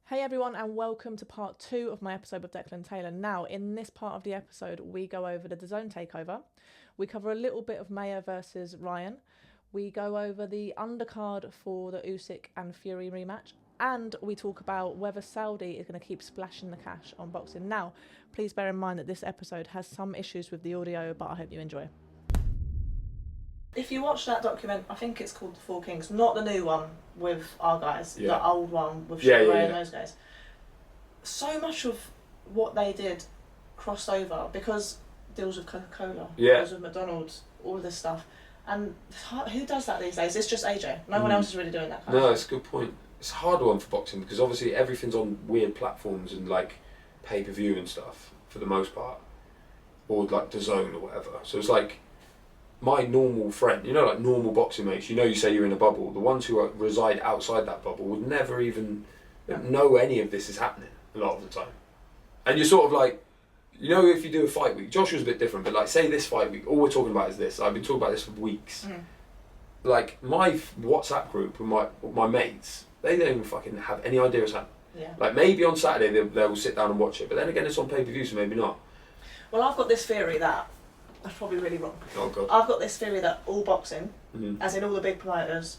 Hey everyone, and welcome to part 2 of my episode with Dec Taylor. Now, in this part of the episode, we go over the DAZN takeover. We cover a little bit of Mayer versus Ryan. We go over the undercard for the Usyk and Fury rematch. And we talk about whether Saudi is going to keep splashing the cash on boxing. Now, please bear in mind that this episode has some issues with the audio, but I hope you enjoy. If you watch that document, I think it's called The Four Kings, not the new one with our guys, the old one with Sugar Ray and those guys. So much of what they did crossed over because deals with Coca-Cola, deals with McDonald's, all of this stuff. And who does that these days? It's just AJ. No one else is really doing that kind of No, it's a good point. It's a hard one for boxing because obviously everything's on weird platforms and like pay-per-view and stuff for the most part. Or like DAZN or whatever. So it's like my normal friend, like normal boxing mates, you say you're in a bubble. The ones who reside outside that bubble would never even know any of this is happening a lot of the time. And you're sort of like, if you do a fight week, Joshua's a bit different, but like say this fight week, all we're talking about is this. I've been talking about this for weeks. Like my WhatsApp group with my mates, they don't even fucking have any idea what's happening. Yeah. Like maybe on Saturday they will sit down and watch it, but then again it's on pay-per-view, so maybe not. Well, I've got this theory that that's probably really wrong. Oh God. I've got this theory that all boxing, as in all the big promoters,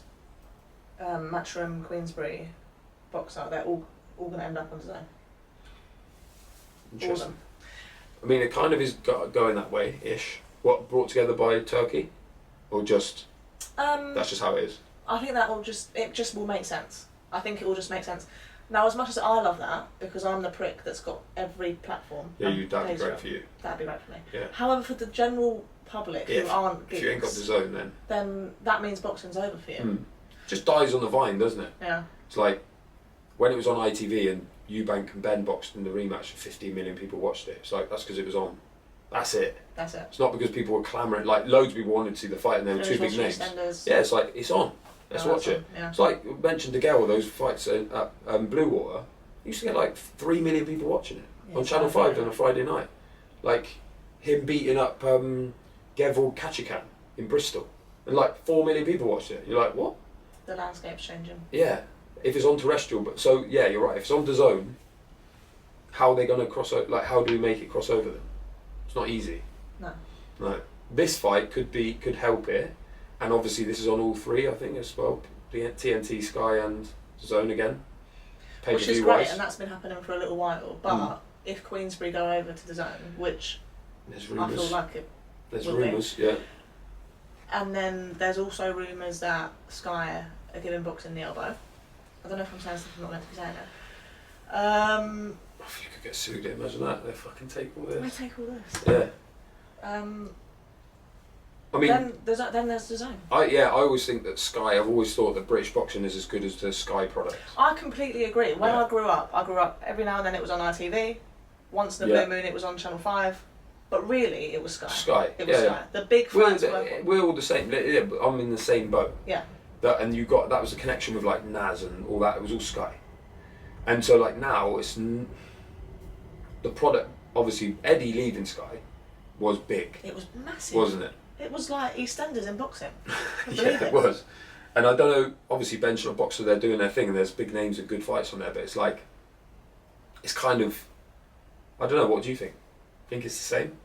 Matchroom, Queensbury, Boxer, they're all going to end up on DAZN. Interesting. All of them. I mean, it kind of is going that way-ish. What, brought together by Turkey? Or just, that's just how it is? I think that just will make sense. I think it will just make sense. Now, as much as I love that, because I'm the prick that's got every platform. Yeah, that'd be great for you. That'd be great for me. Yeah. However, for the general public who aren't geeks, if you ain't got DAZN then that means boxing's over for you. Just dies on the vine, doesn't it? Yeah. It's like, when it was on ITV and Eubank and Ben boxed in the rematch, 15 million people watched it. It's like, that's because it was on. That's it. That's it. It's not because people were clamouring, like loads of people wanted to see the fight and there were two big names. Yeah, it's like, it's on. Let's watch it. Yeah. It's like, we mentioned DeGale, those fights at Blue Water, you used to get like 3 million people watching it on Channel 5 on a Friday night. Like, him beating up Gevor Kachikan in Bristol. And like 4 million people watched it. You're like, what? The landscape's changing. Yeah. If it's on terrestrial, but so yeah, you're right. If it's on DAZN, how are they going to cross over? Like, how do we make it cross over then? It's not easy. No. This fight could help it, and obviously this is on all three, I think, as well. TNT, Sky, and DAZN again. Which is great, and that's been happening for a little while. But if Queensbury go over to DAZN, which there's rumours. I feel like it. There's rumours, yeah. And then there's also rumours that Sky are giving boxing the elbow. I don't know if I'm saying something I'm not meant to be saying it. If you could get sued, imagine that. They fucking take all this. They take all this. Yeah. I mean, then there's DAZN. I always think that Sky. I've always thought that British boxing is as good as the Sky product. I completely agree. When I grew up every now and then it was on ITV. Once in a blue moon it was on Channel 5. But really, it was Sky. Sky. It was Sky. The big fights we're all the same. Yeah, but I'm in the same boat. Yeah. That was a connection with like Naz and all that. It was all Sky. And so like now it's the product. Obviously, Eddie leaving Sky was big. It was massive, wasn't it? It was like EastEnders in boxing. Yeah, it was. And I don't know. Obviously, Bench Boxer, they're doing their thing, and there's big names and good fights on there. But it's like, it's kind of, I don't know. What do you think? Think it's the same?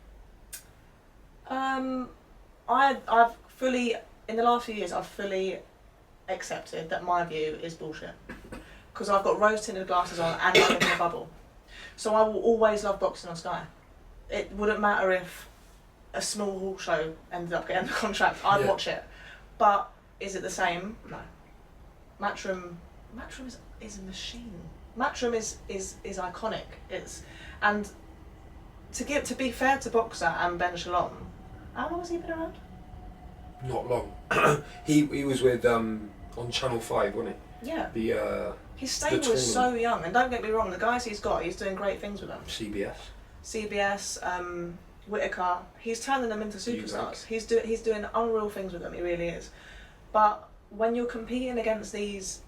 I've fully, in the last few years, I've fully accepted that my view is bullshit. Because I've got rose-tinted glasses on and I'm in a bubble. So I will always love boxing on Sky. It wouldn't matter if a small hall show ended up getting the contract, I'd watch it. But is it the same? No. Matchroom is a machine. Matchroom is iconic. And to be fair to Boxer and Ben Shalom, how long has he been around? Not long. he was with on Channel 5, wasn't he? Yeah. His stable is so young, and don't get me wrong, the guys he's doing great things with them. CBS, Whitaker, he's turning them into superstars. He's doing unreal things with them, he really is. But when you're competing against these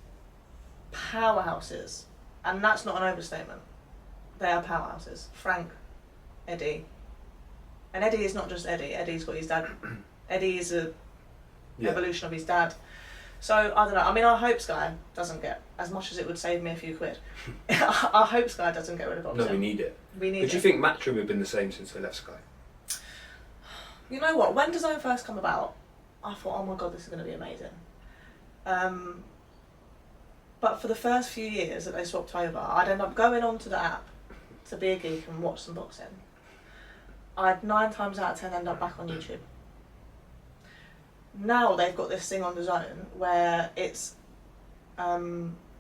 powerhouses, and that's not an overstatement, they are powerhouses. Frank, Eddie, and Eddie is not just Eddie. Eddie's got his dad. Eddie is a evolution of his dad. So, I don't know. I mean, I hope Sky doesn't get, as much as it would save me a few quid, I hope Sky doesn't get rid of boxing. No, we need it. We need But do you think Matchroom have been the same since they left Sky? You know what? When DAZN first come about, I thought, oh my god, this is going to be amazing. But for the first few years that they swapped over, I'd end up going onto the app to be a geek and watch some boxing. I'd 9 times out of 10 end up back on YouTube. Now they've got this thing on DAZN where it's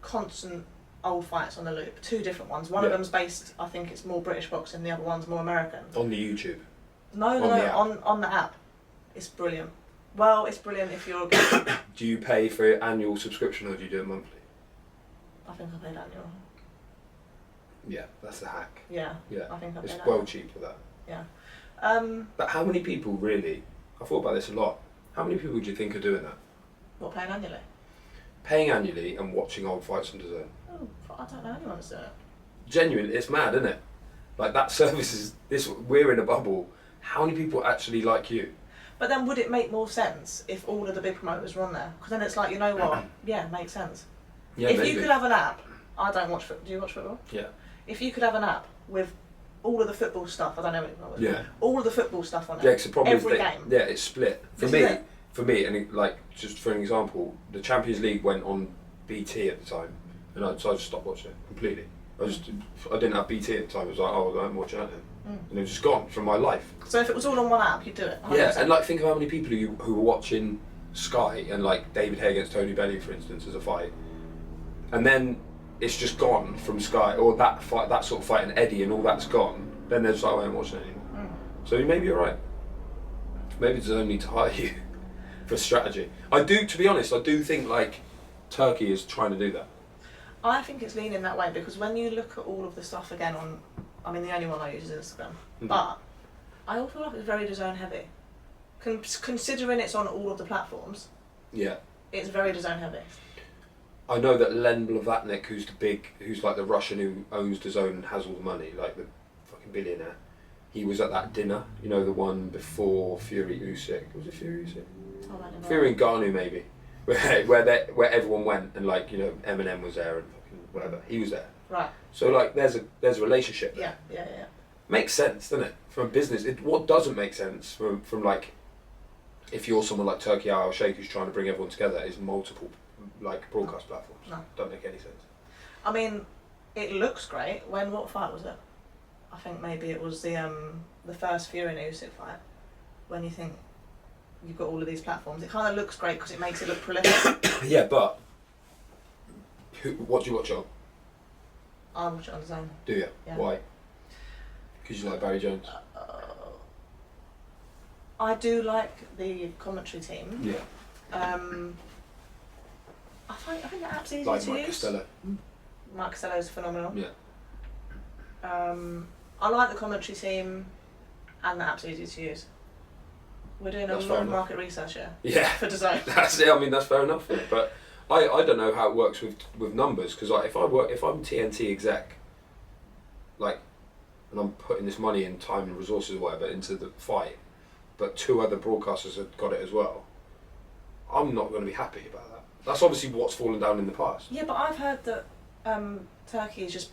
constant old fights on the loop. 2 different ones. One of them's based, I think it's more British boxing, the other one's more American. On the YouTube? No, on the app. It's brilliant. Well, it's brilliant if you're a geek. Do you pay for an annual subscription or do you do it monthly? I think I paid annual. Yeah, that's the hack. Yeah. Yeah. I think I paid It's annual. well cheap for that. Yeah. But how many people really, I thought about this a lot, how many people do you think are doing that? What, paying annually? Paying annually and watching old fights on DAZN? Oh, I don't know anyone that's doing it. Genuine, it's mad, isn't it? Like that service is, we're in a bubble. How many people actually like you? But then would it make more sense if all of the big promoters were on there? Because then it's like, you know what? Yeah, it makes sense. Yeah, if maybe. you could have an app, I don't watch football. Do you watch football? Yeah. If you could have an app with all of the football stuff, I don't know what it was. Yeah. All of the football stuff on it. Yeah, because the problem every is game. Yeah, it's split. For me, and like just for an example, the Champions League went on BT at the time, and so I just stopped watching it completely. I didn't have BT at the time. I was like, oh, I'm watching that then, and it was just gone from my life. So if it was all on one app, you'd do it. 100%. Yeah, and like think of how many people who were watching Sky and like David Hay against Tony Bellew, for instance, as a fight, and then it's just gone from Sky, or that fight, that sort of fight, and Eddie and all that's gone. Then they're just like, I ain't watching it anymore. So maybe you're right. Maybe there's only need to hire you for strategy. To be honest, I do think like Turkey is trying to do that. I think it's leaning that way because when you look at all of the stuff again on, I mean the only one I use is Instagram, but I also feel like it's very DAZN heavy. Considering it's on all of the platforms, yeah, it's very DAZN heavy. I know that Len Blavatnik, who's like the Russian who owns DAZN and has all the money, like the fucking billionaire. He was at that dinner, you know, the one before Fury Usyk. Was it Fury Usyk? Oh, I don't know. Fury and Ngannou maybe, where everyone went and like you know Eminem was there and fucking whatever. He was there. Right. So like there's a relationship there. Yeah. Makes sense, doesn't it? From a business, what doesn't make sense from like if you're someone like Turkey Al Sheikh who's trying to bring everyone together is multiple like broadcast platforms. No. Don't make any sense. I mean, it looks great. What fight was it? I think maybe it was the first Fury and Usyk fight. When you think you've got all of these platforms, it kind of looks great because it makes it look prolific. Yeah, but what do you watch on? I watch it on DAZN. Do you? Yeah. Why? Because you like Barry Jones. I do like the commentary team. Yeah. I think the app's easy Like to Mike use. Costello. Mike Costello's phenomenal. Yeah. I like the commentary team, and the app's easy to use. We're doing That's a fair lot of enough. market research here. Yeah. For DAZN. That's it. I mean, that's fair enough. But I don't know how it works with numbers because like if I'm TNT exec, like, and I'm putting this money and time and resources or whatever into the fight, but 2 other broadcasters have got it as well, I'm not going to be happy about that. That's obviously what's fallen down in the past. Yeah, but I've heard that Turkey is just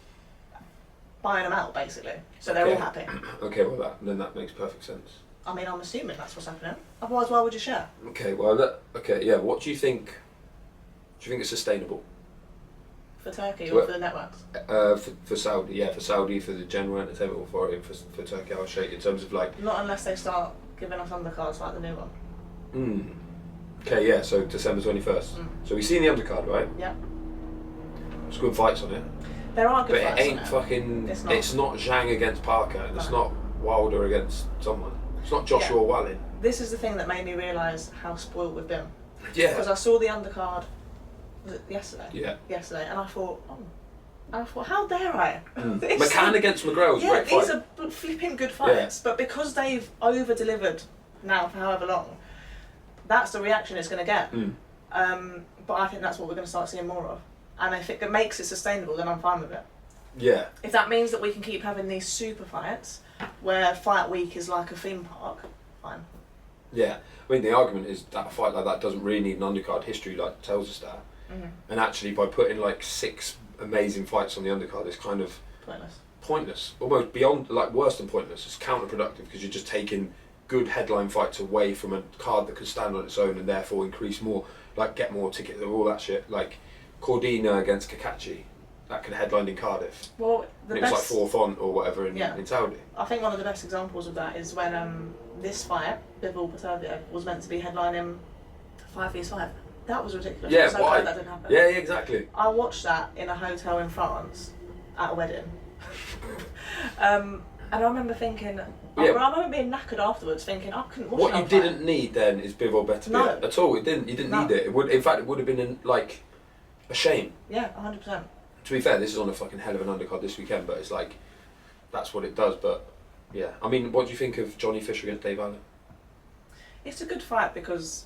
buying them out basically, so they're all happy. Okay, well then that makes perfect sense. I mean, I'm assuming that's what's happening. Otherwise, why would you share? Okay, well yeah. What do you think? Do you think it's sustainable? For Turkey or for the networks? For Saudi, yeah, for Saudi, for the General Entertainment Authority, and for Turkey Al Sheikh in terms of like. Not unless they start giving us undercards like the new one. Okay, yeah. So December 21st. So we've seen the undercard, right? Yeah. There's good fights on it. There are good but fights it ain't on it. fucking. It's not Zhang against Parker, and it's not Wilder against someone. It's not Joshua Wallin. This is the thing that made me realise how spoiled we've been. Yeah. Because I saw the undercard yesterday. Yeah. Yesterday, and I thought, how dare I? McCann against McGraw was a great fight. These are flipping good fights, but because they've over-delivered now for however long, that's the reaction it's going to get. But I think that's what we're going to start seeing more of. And if it makes it sustainable, then I'm fine with it. Yeah. If that means that we can keep having these super fights, where fight week is like a theme park, fine. Yeah, I mean the argument is that a fight like that doesn't really need an undercard. History like tells us that, and actually by putting like 6 amazing fights on the undercard, it's kind of pointless, almost beyond like worse than pointless. It's counterproductive because you're just taking good headline fights away from a card that can stand on its own and therefore increase more, like get more tickets, all that shit. Like Cordina against Kakachi, that could headline in Cardiff. Well, it was like 4th on or whatever in Saudi. I think one of the best examples of that is when this fight, Bivol Potavio, was meant to be headlining 5 vs 5. That was ridiculous. Yeah, so why? that didn't happen. Yeah, exactly. I watched that in a hotel in France at a wedding. And I remember thinking, I remember being knackered afterwards, thinking I couldn't watch it. What you didn't need then is Bivol Beterbiev at all. It didn't. You didn't need it. It would, in fact, it would have been like a shame. Yeah, 100%. To be fair, this is on a fucking hell of an undercard this weekend, but it's like that's what it does. But yeah, I mean, what do you think of Johnny Fisher against Dave Allen? It's a good fight because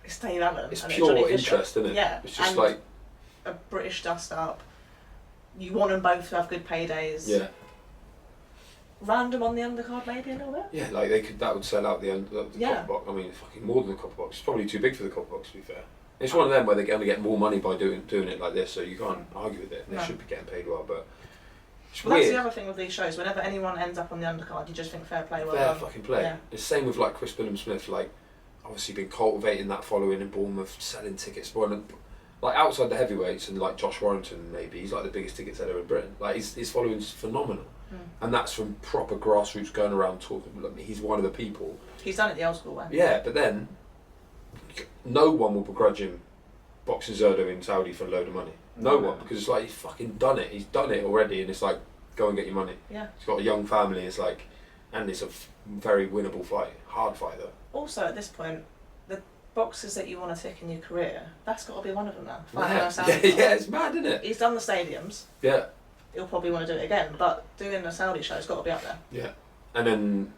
it's Dave Allen. It's pure interest, isn't it? Yeah, it's just and like a British dust up. You want them both to have good paydays. Yeah. Random on the undercard, maybe a little bit. Yeah, like they could. That would sell out the copper box. I mean, fucking more than the copper box. It's probably too big for the copper box. To be fair, it's one of them where they only get more money by doing it like this. So you can't argue with it. They should be getting paid well, but it's weird. That's the other thing with these shows. Whenever anyone ends up on the undercard, you just think fair play. Fair fucking play. Yeah. It's the same with like Chris Billam-Smith. Like obviously been cultivating that following in Bournemouth, selling tickets, like outside the heavyweights and like Josh Warrington maybe he's like the biggest ticket seller in Britain. Like his following's phenomenal. And that's from proper grassroots going around talking. Look, he's one of the people. He's done it the old school way. Yeah, but then no one will begrudge him boxing Zerdo in Saudi for a load of money. No one, because it's like he's fucking done it. He's done it already, and it's like go and get your money. Yeah. He's got a young family. It's like, and it's a very winnable fight, hard fight though. Also, at this point, the boxes that you want to tick in your career, that's got to be one of them now. Yeah, it's mad, isn't it? He's done the stadiums. Yeah. He'll probably want to do it again, but doing a Saudi show has got to be up there. Yeah, and then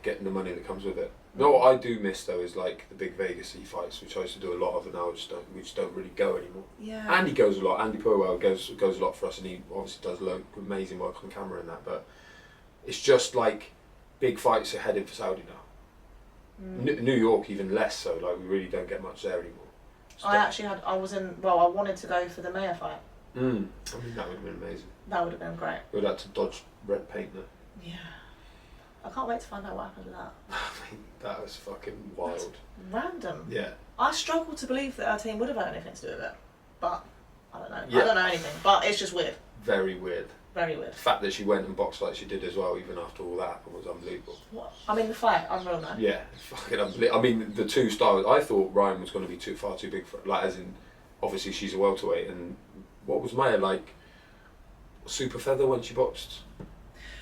getting the money that comes with it. No, what I do miss though is like the big Vegas-y fights, which I used to do a lot of, and now we just don't really go anymore. Yeah. Andy goes a lot. Andy Purwell goes a lot for us, and he obviously does amazing work on camera and that. But it's just like big fights are headed for Saudi now. New York even less so. Like we really don't get much there anymore. I wanted to go for the Mayor fight. I mean that would have been amazing. That would have been great. We would have to dodge red paint though. Yeah. I can't wait to find out what happened with that. I mean, that was fucking wild. That's random. Yeah. I struggle to believe that our team would have had anything to do with it. But, I don't know. Yeah. I don't know anything. But it's just weird. Very weird. Very weird. The fact that she went and boxed like she did as well, even after all that happened, was unbelievable. What? I mean, the fight, unreal, man. Yeah, fucking unbelievable. I mean, the two styles, I thought Ryan was going to be far too big for it. Like, as in, obviously she's a welterweight, and what was Maya like? Super feather when she boxed.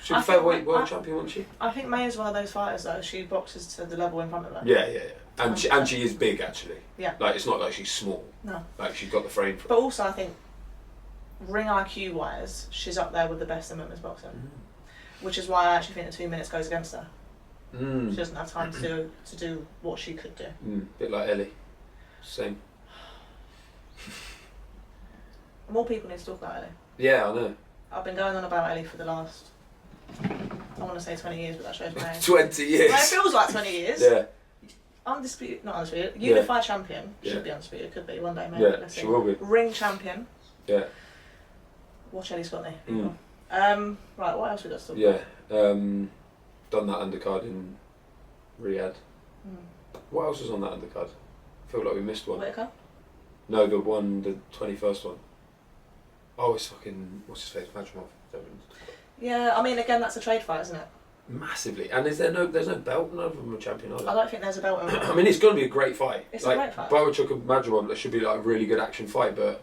Super featherweight world champion, wasn't she? I think Maya's one of those fighters though. She boxes to the level in front of her. Yeah. And she is big actually. Yeah. Like it's not like she's small. No. Like she's got the frame for it. But also I think ring IQ wise, she's up there with the best in women's boxing. Which is why I actually think the 2 minutes goes against her. She doesn't have time to do what she could do. Bit like Ellie. Same. More people need to talk about Ellie. Yeah, I know. I've been going on about Ellie for the last, I want to say 20 years, but that shows my age. 20 years. Well, it feels like 20 years. Yeah. Undisputed, not undisputed, unified champion. Should be undisputed, could be one day maybe. Yeah, she will be. Ring champion. Yeah. Watch Ellie Scotney. Right, what else we got to talk about? Done that undercard in Riyadh. What else was on that undercard? I feel like we missed one. Whitaker? No, the 21st one. Oh, it's fucking, what's his face, Majumov. Yeah, I mean, again, that's a trade fight, isn't it? Massively. And there's no belt? None of them are champion, are there? I don't think there's a belt in it. I mean, it's going to be a great fight. It's a great fight. Boachuk and Majumov, that should be like a really good action fight, but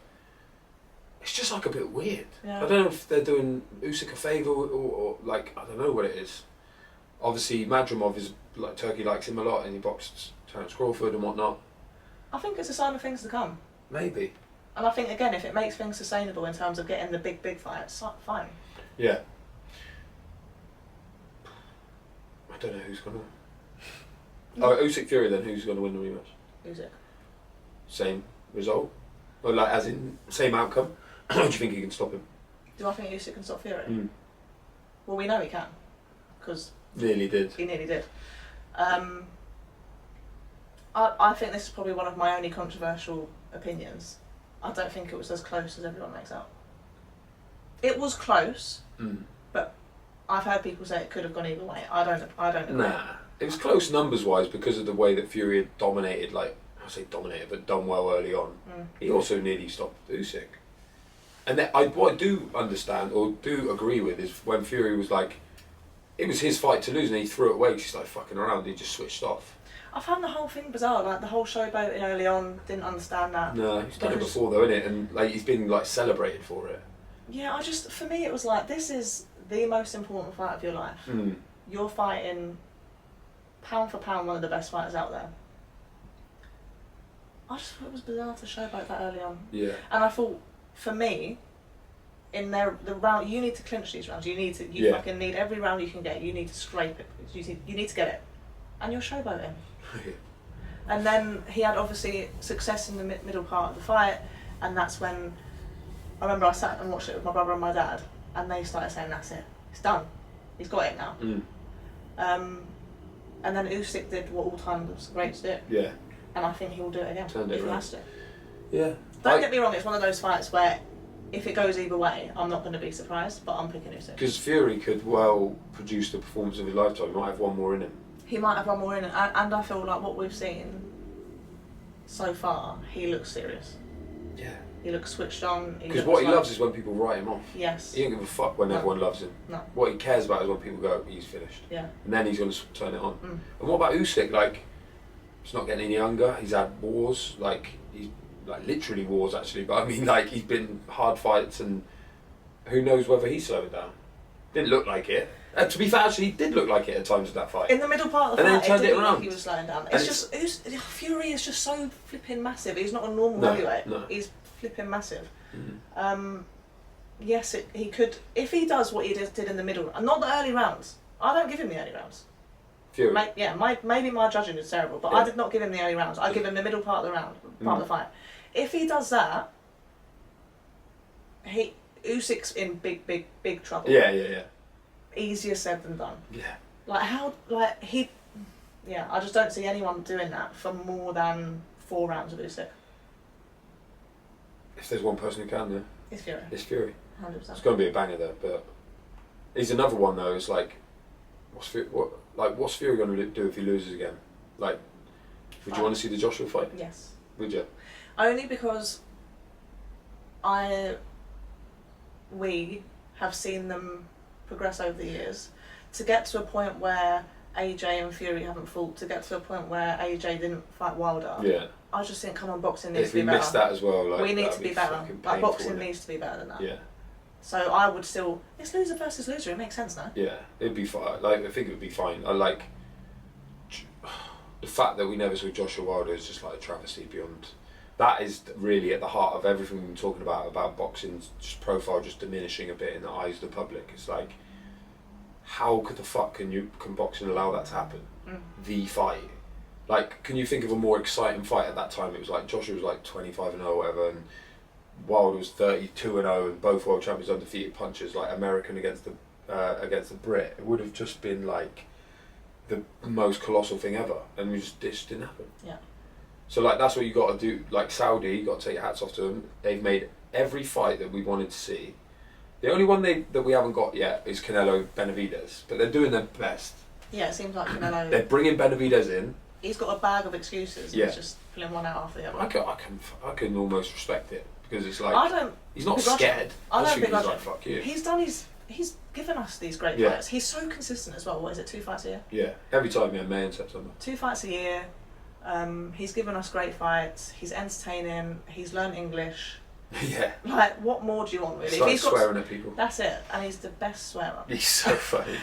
it's just like a bit weird. Yeah. I don't know if they're doing Usyk a favour or like, I don't know what it is. Obviously, Majumov is, like, Turkey likes him a lot and he boxed Terence Crawford and whatnot. I think it's a sign of things to come. Maybe. And I think, again, if it makes things sustainable in terms of getting the big fights, fine. Yeah. I don't know who's going to win. Oh, Usyk Fury then, who's going to win the rematch? Usyk. Same result? Or like, as in, same outcome? Do you think he can stop him? Do I think Usyk can stop Fury? Well, we know he can. Because nearly did. He nearly did. I think this is probably one of my only controversial opinions. I don't think it was as close as everyone makes out. It was close, but I've heard people say it could have gone either way. I don't agree. Nah, it was close numbers wise because of the way that Fury had dominated. Like I say dominated, but done well early on. He also nearly stopped Usyk. And then what I do understand or do agree with is when Fury was like, it was his fight to lose, and he threw it away because he's like fucking around. He just switched off. I found the whole thing bizarre. Like the whole showboating early on, didn't understand that. No, he's done it before though, innit? And like he's been like celebrated for it. Yeah, for me it was like, this is the most important fight of your life. You're fighting, pound for pound, one of the best fighters out there. I just thought it was bizarre to showboat that early on. Yeah. And I thought, for me, in the round, you need to clinch these rounds. You fucking need every round you can get. You need to scrape it. You need to get it. And you're showboating. And then he had obviously success in the middle part of the fight, and that's when I remember I sat and watched it with my brother and my dad, and they started saying, "That's it. It's done. He's got it now." And then Usyk did what all time greats do. Yeah. And I think he'll do it again if he has to. Yeah. Don't get me wrong, it's one of those fights where if it goes either way, I'm not going to be surprised, but I'm picking Usyk. Because Fury could well produce the performance of his lifetime. He might have one more in him. He might have one more in it, and I feel like what we've seen so far, he looks serious. Yeah. He looks switched on. Because what he loves is when people write him off. Yes. He don't give a fuck when everyone loves him. No. What he cares about is when people go, he's finished. Yeah. And then he's going to turn it on. And what about Usyk? Like, he's not getting any younger. He's had wars. He's literally wars actually. But I mean, he's been hard fights, and who knows whether he's slowing down. Didn't look like it. To be fair, actually, he did look like it at times of that fight. In the middle part of the fight, it did look look like he was slowing down. Fury is just so flipping massive. He's not a normal heavyweight. No. He's flipping massive. Yes, he could, if he does what he did in the middle, and not the early rounds. I don't give him the early rounds. Fury. Maybe my judging is terrible, but I did not give him the early rounds. I give him the middle part of the fight. If he does that, Usyk's in big trouble. Yeah. Easier said than done. Yeah. I just don't see anyone doing that for more than 4 rounds of Usyk. If there's one person who can, yeah. It's Fury. It's Fury. 100%. It's going to be a banger though, but he's another one though. It's like, what's Fury going to do if he loses again? Like, would you want to see the Joshua fight? Yes. Would you? Only because we have seen them progress over the years to get to a point where AJ and Fury haven't fought, to get to a point where AJ didn't fight Wilder. Yeah. I just think, come on, boxing needs if to be we better. missed that as well, we need to be better. Boxing needs to be better than that. Yeah. So I would still, it's loser versus loser. It makes sense now. Yeah, it'd be fine. I think it would be fine. I like the fact that we never saw Joshua Wilder is just like a travesty beyond. That is really at the heart of everything we've been talking about boxing's just profile just diminishing a bit in the eyes of the public. It's like, how could the fuck can boxing allow that to happen? The fight. Like, can you think of a more exciting fight at that time? It was like Joshua was like 25-0 or whatever, and Wilder was 32-0, and both world champions undefeated punchers, like American against the Brit. It would have just been like the most colossal thing ever, and it just didn't happen. Yeah. So like that's what you got to do. Like Saudi, you got to take your hats off to them. They've made every fight that we wanted to see. The only one that we haven't got yet is Canelo Benavidez, but they're doing their best. Yeah, it seems like Canelo. They're bringing Benavidez in. He's got a bag of excuses. Yeah. He's just pulling one out after the other. I can almost respect it because it's like he's not scared. I don't begrudge him. Like, fuck you. He's given us these great fights. He's so consistent as well. What is it? 2 fights a year? Yeah, every time, May and September. 2 fights a year. He's given us great fights. He's entertaining. He's learned English. Yeah. Like, what more do you want, really? He's swearing at people. That's it. And he's the best swearer. He's so funny.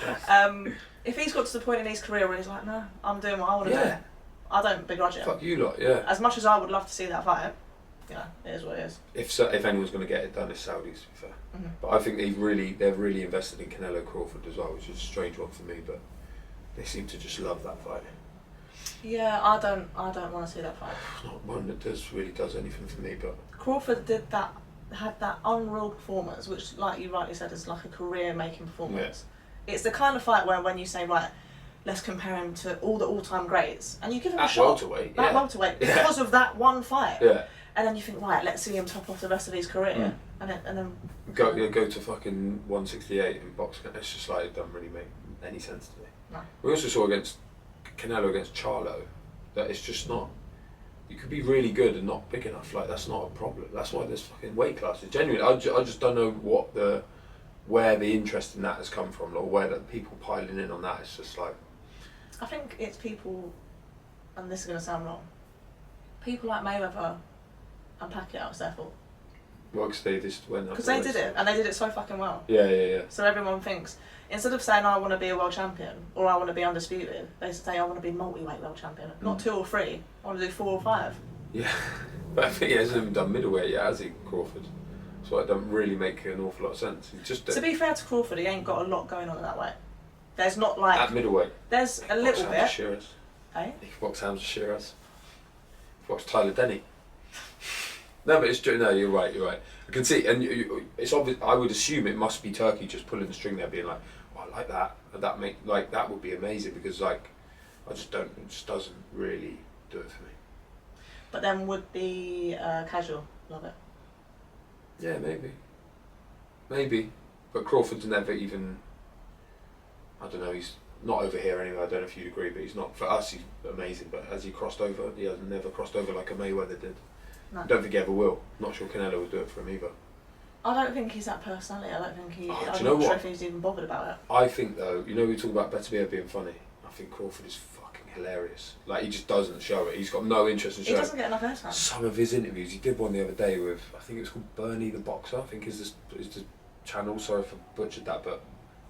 If he's got to the point in his career where he's like, no, I'm doing what I want to do. I don't begrudge him. Fuck you lot, yeah. As much as I would love to see that fight, it is what it is. If anyone's going to get it done, it's Saudis, to be fair. Mm-hmm. But I think they've really invested in Canelo Crawford as well, which is a strange one for me, but they seem to just love that fight. Yeah, I don't want to see that fight. Not one that really does anything for me, but Crawford had that unreal performance, which, like you rightly said, is like a career-making performance. Yeah. It's the kind of fight where when you say, right, let's compare him to all the all-time greats, and you give him a At shot. welterweight, At yeah. welterweight, because of that one fight. Yeah. And then you think, right, let's see him top off the rest of his career, and then go to fucking 168 in boxing. It's just like, it doesn't really make any sense to me. No. We also saw against Canelo against Charlo that it's just not. You could be really good and not big enough. Like, that's not a problem. That's why there's fucking weight classes. Genuinely, I just don't know where the interest in that has come from, or where the people piling in on that. It's just like, I think it's people, and this is going to sound wrong, people like Mayweather and Pacquiao, it's their fault. well, because they just went up. Because they did it, and they did it so fucking well. Yeah. So everyone thinks, instead of saying, I want to be a world champion, or I want to be undisputed, they say, I want to be multi-weight world champion. Not 2 or 3, I want to do 4 or 5. Yeah, but I think he hasn't even done middleweight yet, has he, Crawford? So it doesn't really make an awful lot of sense. He's just to be fair to Crawford, he ain't got a lot going on in that way. There's not like... At middleweight. There's a little bit. Shearers. Eh? He can box Hamza Shearers. He box Tyler Denny. No, but it's true. No, you're right. I can see, and it's obvious. I would assume it must be Turkey just pulling the string there, being like, "Oh, I like that," and that would be amazing, because like, I just don't. It just doesn't really do it for me. But then would the casual love it? Yeah, maybe, but Crawford's never even. I don't know. He's not over here anyway. I don't know if you'd agree, but he's not. For us, he's amazing. But has he crossed over? He has never crossed over like a Mayweather did. No. I don't think he ever will. Not sure Canelo would do it for him either. I don't think he's that personality. I don't think he. Oh, I'm not sure if he's even bothered about it. I think though, we talk about Beterbiev being funny. I think Crawford is fucking hilarious. Like, he just doesn't show it. He's got no interest in showing it. He doesn't get enough airtime. Some of his interviews, he did one the other day with, I think it was called Bernie the Boxer. I think is the channel. Sorry if I butchered that, but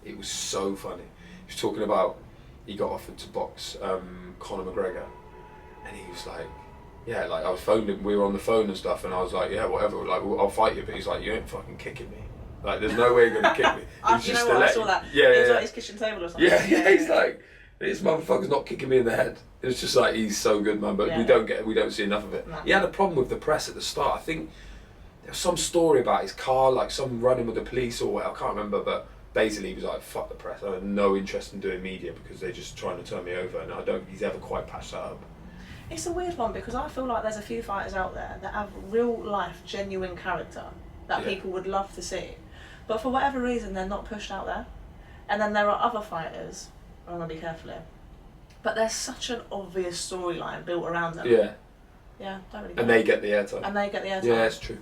it was so funny. He was talking about he got offered to box Conor McGregor, and he was like, yeah, like I was phoning, we were on the phone and stuff, and I was like, yeah, whatever, like I'll fight you, but he's like, you ain't fucking kicking me. Like, there's no way you're gonna kick me. I saw that. Yeah, he was at his kitchen table or something. Yeah, he's like, this motherfucker's not kicking me in the head. It's just like, he's so good, man, but we don't see enough of it. No. He had a problem with the press at the start. I think there was some story about his car, like some running with the police or whatever, I can't remember, but basically he was like, fuck the press, I have no interest in doing media because they're just trying to turn me over, and I don't think he's ever quite patched that up. It's a weird one, because I feel like there's a few fighters out there that have real life, genuine character that people would love to see, but for whatever reason they're not pushed out there. And then there are other fighters, I'm going to be careful here, but there's such an obvious storyline built around them. Yeah, don't really get And they get the airtime. Yeah, it's true.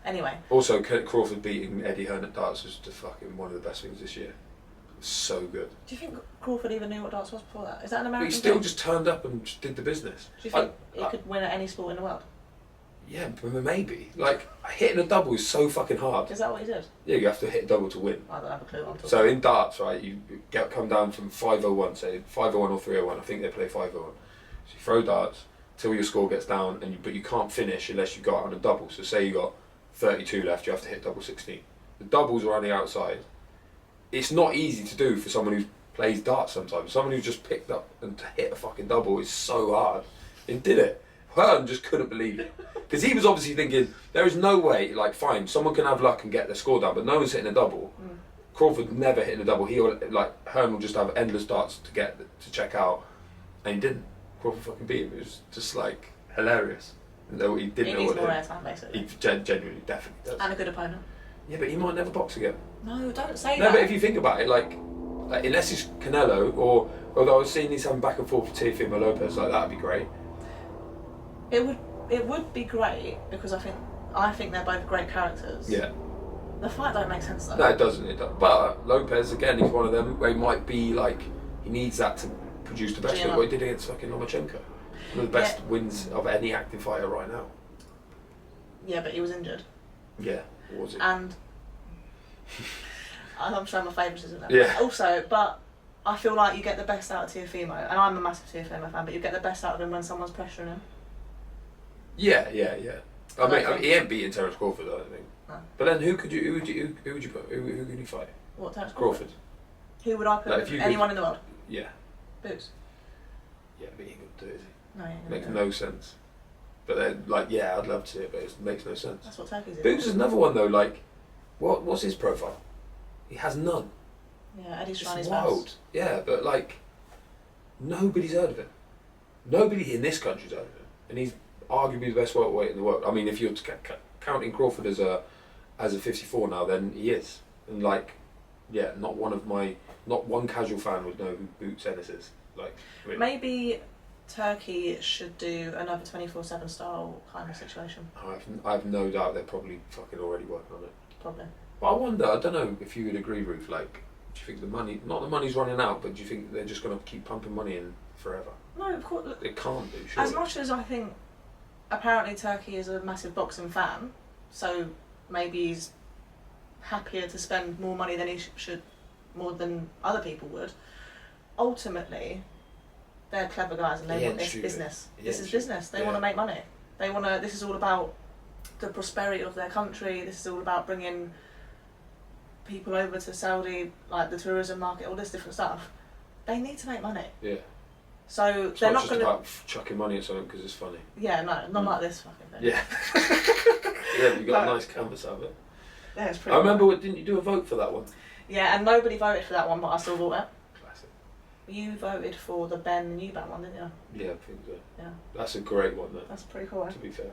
Anyway. Also, Crawford beating Eddie Hearn at darts was just fucking one of the best things this year. So good. Do you think Crawford even knew what darts was before that? Is that an American But he still thing? just turned up and just did the business. Do you think he could win at any sport in the world? Yeah, maybe. Like, hitting a double is so fucking hard. Is that what he did? Yeah, you have to hit a double to win. I don't have a clue what I'm talking So in darts, right, you come down from 501, say 501 or 301. I think they play 501. So you throw darts till your score gets down, but you can't finish unless you go out on a double. So say you got 32 left, you have to hit double 16. The doubles are on the outside. It's not easy to do for someone who plays darts sometimes. Someone who's just picked up and to hit a fucking double is so hard. He did it. Hearn just couldn't believe it. Because he was obviously thinking, there is no way, like, fine, someone can have luck and get their score down, but no one's hitting a double. Crawford never hitting a double. Hearn will just have endless darts to check out, and he didn't. Crawford fucking beat him. It was just, like, hilarious. Though he didn't know what more airtime, basically. He genuinely, definitely does. And a good opponent. Yeah, but he might never box again. No, don't say that. No, but if you think about it, like unless it's Canelo, or although I was seeing these having back and forth with Teofimo Lopez, like that'd be great. It would be great, because I think they're both great characters. Yeah. The fight don't make sense though. No, it doesn't. But Lopez again, he's one of them where he might be like, he needs that to produce the best. What he did against fucking Lomachenko, one of the best wins of any active fighter right now. Yeah, but he was injured. Yeah, what was it? And I'm showing my favouritism there. Yeah. Also, but I feel like you get the best out of Teofimo, and I'm a massive Teofimo fan, but you get the best out of him when someone's pressuring him. Yeah. I mean, he ain't beating Terence Crawford, I don't think. No. But then who would you put? Who could you fight? What, Terence Crawford? Who would I put? Like, anyone in the world? Yeah. Boots. Yeah, but he ain't gonna do it, is he? No, he ain't Makes gonna do it. no sense. But then, like, yeah, I'd love to see it, but it makes no sense. That's what Turkey's doing. Boots is another one though. Like, what's his profile? He has none. Yeah, Eddie's trying It's his wild. best. Yeah, but like, Nobody's heard of him. Nobody in this country's heard of him, and he's arguably the best welterweight in the world. I mean, if you're counting Crawford as a 54 now, then he is. And like, yeah, not one casual fan would know who Boots Ennis is. Like, really. Maybe Turkey should do another 24/7 style kind of situation. I have no doubt they're probably fucking already working on it. Probably. But I wonder, I don't know if you would agree, Ruth, like, do you think not the money's running out, but do you think they're just going to keep pumping money in forever? No, of course. It can't do, surely. As much as I think, apparently Turkey is a massive boxing fan, so maybe he's happier to spend more money than he should, more than other people would. Ultimately, they're clever guys and they want this business. This is business. They want to make money. This is all about the prosperity of their country. This is all about bringing people over to Saudi, like the tourism market, all this different stuff. They need to make money. Yeah. So it's they're not not just going to about chucking money at something because it's funny. Yeah, no, not like this fucking thing. Yeah. Yeah, you got a nice canvas out of it. Yeah, it's pretty. I remember, didn't you do a vote for that one? Yeah, and nobody voted for that one, but I still bought it. Classic. You voted for the Ben Eubank one, didn't you? Yeah, I think so. Yeah. That's a great one, though. That's pretty cool. To be fair.